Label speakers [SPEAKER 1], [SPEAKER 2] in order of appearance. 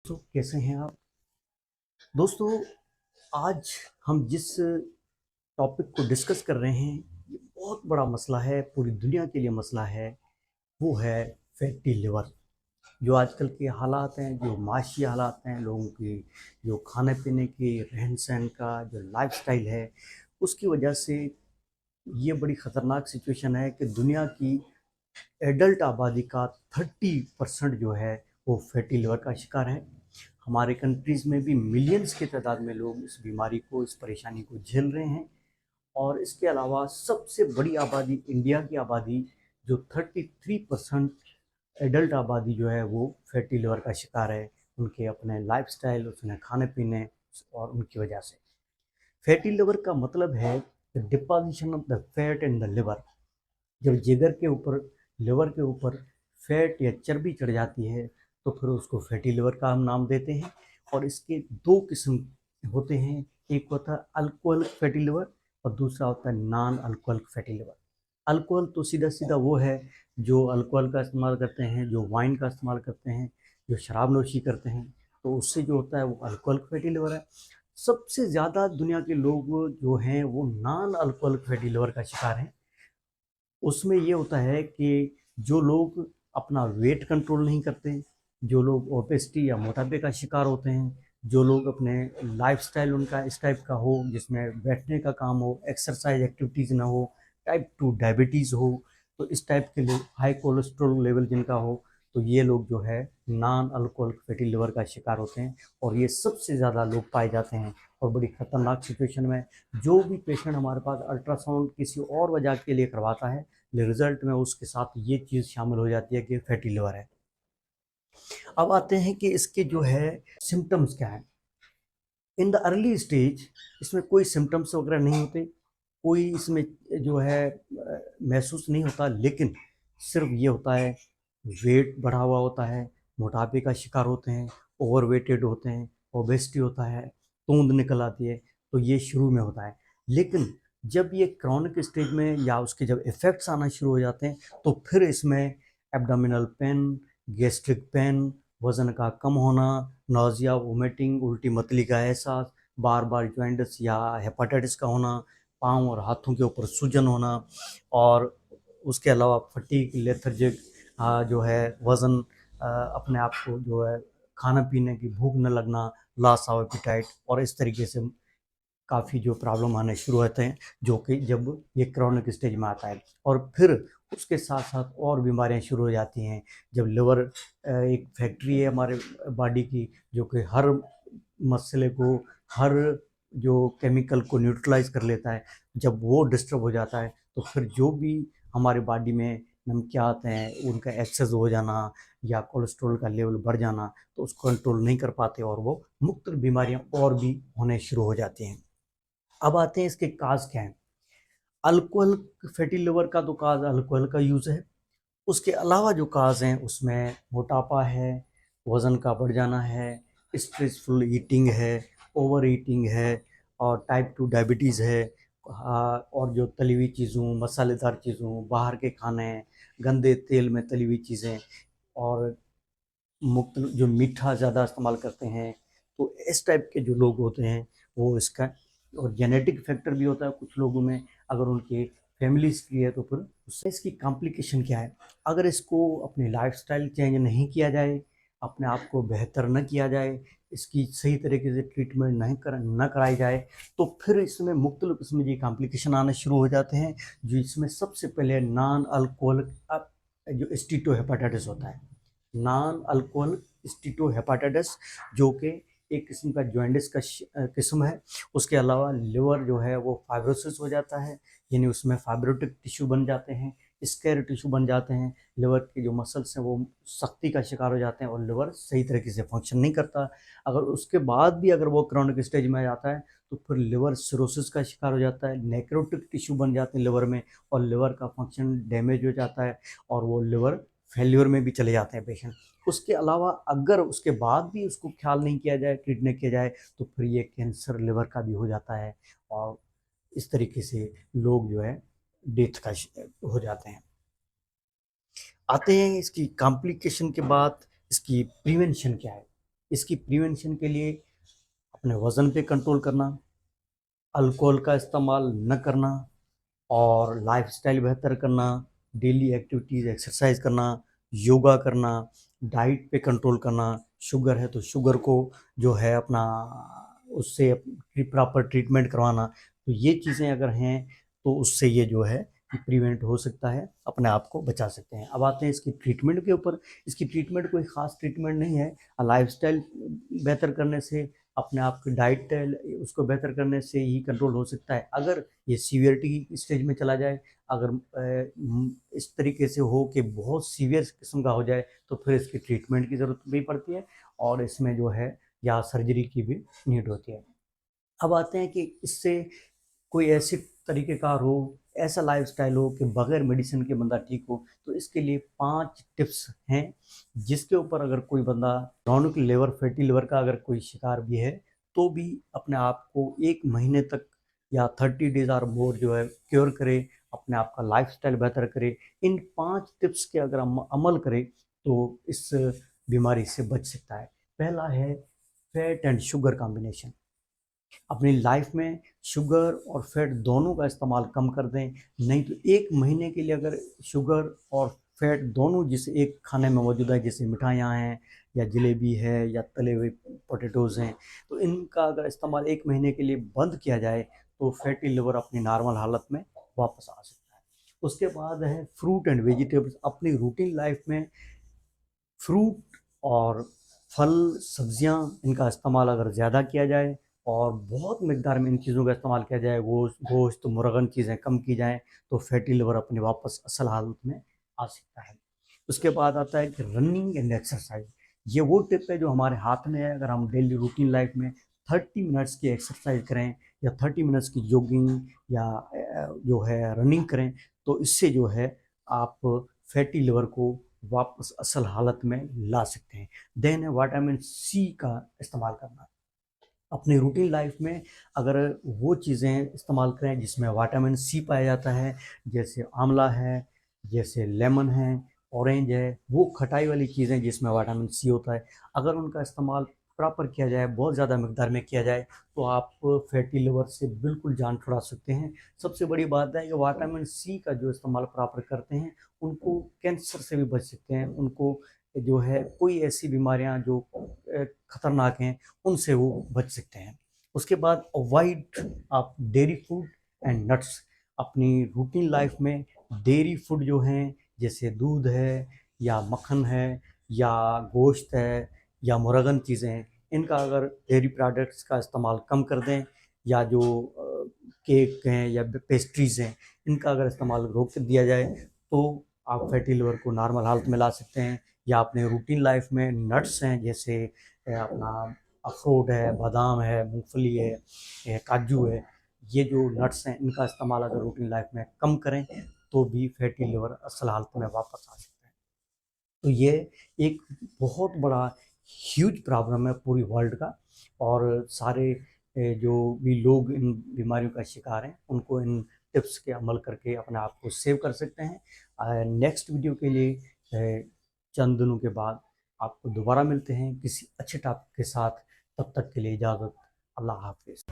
[SPEAKER 1] तो कैसे हैं आप दोस्तों। आज हम जिस टॉपिक को डिस्कस कर रहे हैं ये बहुत बड़ा मसला है, पूरी दुनिया के लिए मसला है। वो है फैटी लिवर। जो आजकल के हालात हैं, जो माशी हालात हैं, लोगों की जो खाने पीने की रहन सहन का जो लाइफस्टाइल है, उसकी वजह से ये बड़ी ख़तरनाक सिचुएशन है कि दुनिया की एडल्ट आबादी का 30% जो है वो फैटी लिवर का शिकार है। हमारे कंट्रीज़ में भी मिलियंस की तादाद में लोग इस बीमारी को, इस परेशानी को झेल रहे हैं। और इसके अलावा सबसे बड़ी आबादी, इंडिया की आबादी, जो 33% एडल्ट आबादी जो है वो फैटी लिवर का शिकार है, उनके अपने लाइफस्टाइल, उसने खाने पीने और उनकी वजह से। फैटी लिवर का मतलब है the deposition of the fat in the liver. जब जिगर के ऊपर, लिवर के ऊपर फैट या चर्बी चढ़ जाती है तो फिर उसको फैटी लिवर का हम नाम देते हैं। और इसके दो किस्म होते हैं, एक होता है अल्कोहलिक फैटी लिवर और दूसरा होता है non alcoholic fatty liver. Alcohol तो सीधा सीधा वो है जो अल्कोहल का इस्तेमाल करते हैं, जो वाइन का इस्तेमाल करते हैं, जो शराब नोशी करते हैं, तो उससे जो होता है वो अल्कोहलिक फैटी लिवर है। सबसे ज़्यादा दुनिया के लोग जो हैं वो नॉन अल्कोहलिक फैटी लिवर का शिकार हैं। उसमें ये होता है कि जो लोग अपना वेट कंट्रोल नहीं करते, जो लोग ओबेसिटी या मोटापे का शिकार होते हैं, जो लोग अपने लाइफस्टाइल उनका इस टाइप का हो जिसमें बैठने का काम हो, एक्सरसाइज एक्टिविटीज़ ना हो, टाइप 2 डायबिटीज़ हो, तो इस टाइप के लोग, हाई कोलेस्ट्रॉल लेवल जिनका हो, तो ये लोग जो है नॉन अल्कोहलिक फैटी लिवर का शिकार होते हैं। और ये सबसे ज़्यादा लोग पाए जाते हैं। और बड़ी ख़तरनाक सिचुएशन में जो भी पेशेंट हमारे पास अल्ट्रासाउंड किसी और वजह के लिए करवाता है, रिजल्ट में उसके साथ ये चीज़ शामिल हो जाती है कि फैटी लिवर है। अब आते हैं कि इसके जो है सिम्टम्स क्या हैं। इन द अर्ली स्टेज इसमें कोई सिम्टम्स वगैरह नहीं होते, कोई इसमें जो है महसूस नहीं होता, लेकिन सिर्फ ये होता है वेट बढ़ा हुआ होता है, मोटापे का शिकार होते हैं, ओवरवेटेड होते हैं, ओबेसिटी होता है, तूंद निकल आती है, तो ये शुरू में होता है। लेकिन जब ये क्रॉनिक स्टेज में या उसके जब इफ़ेक्ट्स आना शुरू हो जाते हैं तो फिर इसमें एब्डोमिनल पेन, गैस्ट्रिक पेन, वज़न का कम होना, नौजिया, वोमिटिंग, उल्टी मतली का एहसास, बार बार जॉइंटिस या हेपाटाइटिस का होना, पाँव और हाथों के ऊपर सूजन होना, और उसके अलावा फटीग, लेथर्जिक जो है वज़न, अपने आप को जो है खाना पीने की भूख न लगना, लॉस ऑफ एपेटाइट, और इस तरीके से काफ़ी जो प्रॉब्लम आने शुरू होते हैं, जो कि जब ये क्रॉनिक स्टेज में आता है। और फिर उसके साथ साथ और बीमारियां शुरू हो जाती हैं। जब लिवर एक फैक्ट्री है हमारे बॉडी की, जो कि हर मसले को, हर जो केमिकल को न्यूट्रलाइज कर लेता है, जब वो डिस्टर्ब हो जाता है तो फिर जो भी हमारे बॉडी में नमकियात हैं उनका एक्सेस हो जाना या कोलेस्ट्रॉल का लेवल बढ़ जाना, तो उसको कंट्रोल नहीं कर पाते और वो मुख्तलिफ बीमारियां और भी होने शुरू हो जाती हैं। अब आते हैं इसके काज क्या हैं। अल्कोहल, फैटी लिवर का तो काज अल्कोहल का यूज़ है। उसके अलावा जो काज हैं उसमें मोटापा है, वज़न का बढ़ जाना है, स्ट्रेसफुल ईटिंग है, ओवर ईटिंग है, और टाइप 2 डायबिटीज़ है। और जो तली हुई चीज़ों, मसालेदार चीज़ों, बाहर के खाने, गंदे तेल में तली हुई चीज़ें, और मुख्तलिफ जो मीठा ज़्यादा इस्तेमाल करते हैं, तो इस टाइप के जो लोग होते हैं वो इसका, और जेनेटिक फैक्टर भी होता है कुछ लोगों में, अगर उनकी फैमिली हिस्ट्री है तो फिर उससे इसकी कॉम्प्लिकेशन क्या है। अगर इसको अपनी लाइफस्टाइल चेंज नहीं किया जाए, अपने आप को बेहतर न किया जाए, इसकी सही तरीके से ट्रीटमेंट नहीं कर न कराई जाए, तो फिर इसमें मुख्तलिफ किस्म के कॉम्प्लिकेशन आने शुरू हो जाते हैं। जो इसमें सबसे पहले नॉन अल्कोहलिक जो स्टीटोहेपेटाइटिस होता है, नॉन अल्कोहल स्टीटोहेपेटाइटिस, जो कि एक किस्म का जॉइंटिस का किस्म है। उसके अलावा लिवर जो है वो फाइब्रोसिस हो जाता है, यानी उसमें फाइब्रोटिक टिश्यू बन जाते हैं, स्केर टिश्यू बन जाते हैं, लिवर के जो मसल्स हैं वो सख्ती का शिकार हो जाते हैं और लिवर सही तरीके से फंक्शन नहीं करता। अगर उसके बाद भी अगर वो क्रॉनिक स्टेज में आ जाता है तो फिर लिवर सिरोसिस का शिकार हो जाता है, नेक्रोटिक टिश्यू बन जाते हैं लिवर में, और लिवर का फंक्शन डैमेज हो जाता है और वो लिवर फेल्योर में भी चले जाते हैं पेशेंट। उसके अलावा अगर उसके बाद भी उसको ख्याल नहीं किया जाए, ट्रीट नहीं किया जाए, तो फिर ये कैंसर लिवर का भी हो जाता है, और इस तरीके से लोग जो है डेथ का हो जाते हैं। आते हैं इसकी कॉम्प्लिकेशन के बाद, इसकी प्रिवेंशन क्या है। इसकी प्रिवेंशन के लिए अपने वज़न पे कंट्रोल करना, अल्कोहल का इस्तेमाल न करना और लाइफस्टाइल बेहतर करना, डेली एक्टिविटीज़ एक्सरसाइज करना, योगा करना, डाइट पे कंट्रोल करना, शुगर है तो शुगर को जो है अपना उससे प्रॉपर ट्रीटमेंट करवाना। तो ये चीज़ें अगर हैं तो उससे ये जो है प्रिवेंट हो सकता है, अपने आप को बचा सकते हैं। अब आते हैं इसकी ट्रीटमेंट के ऊपर। इसकी ट्रीटमेंट कोई ख़ास ट्रीटमेंट नहीं है, लाइफस्टाइल बेहतर करने से, अपने आप की डाइट उसको बेहतर करने से ही कंट्रोल हो सकता है। अगर ये सीवियरिटी की स्टेज में चला जाए, अगर इस तरीके से हो कि बहुत सीवियर किस्म का हो जाए, तो फिर इसकी ट्रीटमेंट की ज़रूरत भी पड़ती है और इसमें जो है या सर्जरी की भी नीड होती है। अब आते हैं कि इससे कोई ऐसे तरीक़ेकार हो, ऐसा लाइफ़स्टाइल हो कि बग़ैर मेडिसिन के बंदा ठीक हो। तो इसके लिए 5 टिप्स हैं, जिसके ऊपर अगर कोई बंदा क्रोनिक लिवर, फैटी लिवर का अगर कोई शिकार भी है, तो भी अपने आप को 1 महीने तक या 30 डेज़ और मोर जो है क्योर करे, अपने आप का लाइफ़स्टाइल बेहतर करे। इन 5 टिप्स के अगर अमल करे, तो इस बीमारी से बच सकता है। पहला है फैट एंड शुगर कॉम्बिनेशन। अपनी लाइफ में शुगर और फैट दोनों का इस्तेमाल कम कर दें, नहीं तो 1 महीने के लिए अगर शुगर और फैट दोनों जिस एक खाने में मौजूद है, जैसे मिठाइयाँ हैं या जलेबी है या तले हुए पोटैटोज़ हैं, तो इनका अगर इस्तेमाल 1 महीने के लिए बंद किया जाए, तो फैटी लिवर अपनी नॉर्मल हालत में वापस आ सकता है। उसके बाद है फ्रूट एंड वेजिटेबल्स। अपनी रूटीन लाइफ में फ्रूट और फल, सब्जियां, इनका इस्तेमाल अगर ज़्यादा किया जाए और बहुत मिकदार में इन चीज़ों का इस्तेमाल किया जाए, गोश्त, मुर्गन चीज़ें कम की जाएँ, तो फैटी लिवर अपने वापस असल हालत में आ सकता है। उसके बाद आता है कि रनिंग एंड एक्सरसाइज। ये वो टिप है जो हमारे हाथ में है। अगर हम डेली रूटीन लाइफ में 30 मिनट्स की एक्सरसाइज करें या 30 मिनट्स की जॉगिंग या जो है रनिंग करें, तो इससे जो है आप फैटी लिवर को वापस असल हालत में ला सकते हैं। देन है विटामिन सी का इस्तेमाल करना। अपनी रूटीन लाइफ में अगर वो चीज़ें इस्तेमाल करें जिसमें विटामिन सी पाया जाता है, जैसे आंवला है, जैसे लेमन है, ऑरेंज है, वो खटाई वाली चीज़ें जिसमें विटामिन सी होता है, अगर उनका इस्तेमाल प्रॉपर किया जाए, बहुत ज़्यादा मिकदार में किया जाए, तो आप फैटी लिवर से बिल्कुल जान छुड़ा सकते हैं। सबसे बड़ी बात है कि विटामिन सी का जो इस्तेमाल प्रॉपर करते हैं, उनको कैंसर से भी बच सकते हैं। उनको जो है कोई ऐसी बीमारियां जो खतरनाक हैं, उनसे वो बच सकते हैं। उसके बाद अवॉइड आप डेयरी फूड एंड नट्स। अपनी रूटीन लाइफ में डेयरी फूड जो हैं, जैसे दूध है या मक्खन है या गोश्त है या मुर्गन चीज़ें हैं, इनका अगर डेयरी प्रोडक्ट्स का इस्तेमाल कम कर दें, या जो केक हैं या पेस्ट्रीज़ हैं, इनका अगर इस्तेमाल रोक दिया जाए, तो आप फैटी लिवर को नॉर्मल हालत में ला सकते हैं। या अपने रूटीन लाइफ में नट्स हैं, जैसे अपना अखरोट है, बादाम है, मूंगफली है, काजू है, ये जो नट्स हैं, इनका इस्तेमाल अगर रूटीन लाइफ में कम करें, तो भी फैटी लिवर असल हालत में वापस आ सकता है। तो ये एक बहुत बड़ा ह्यूज प्रॉब्लम है पूरी वर्ल्ड का, और सारे जो भी लोग इन बीमारियों का शिकार हैं, उनको इन टिप्स के अमल करके अपने आप को सेव कर सकते हैं। नेक्स्ट वीडियो के लिए चंद दिनों के बाद आपको दोबारा मिलते हैं किसी अच्छे टॉपिक के साथ। तब तक के लिए इजाज़त। अल्लाह हाफिज़।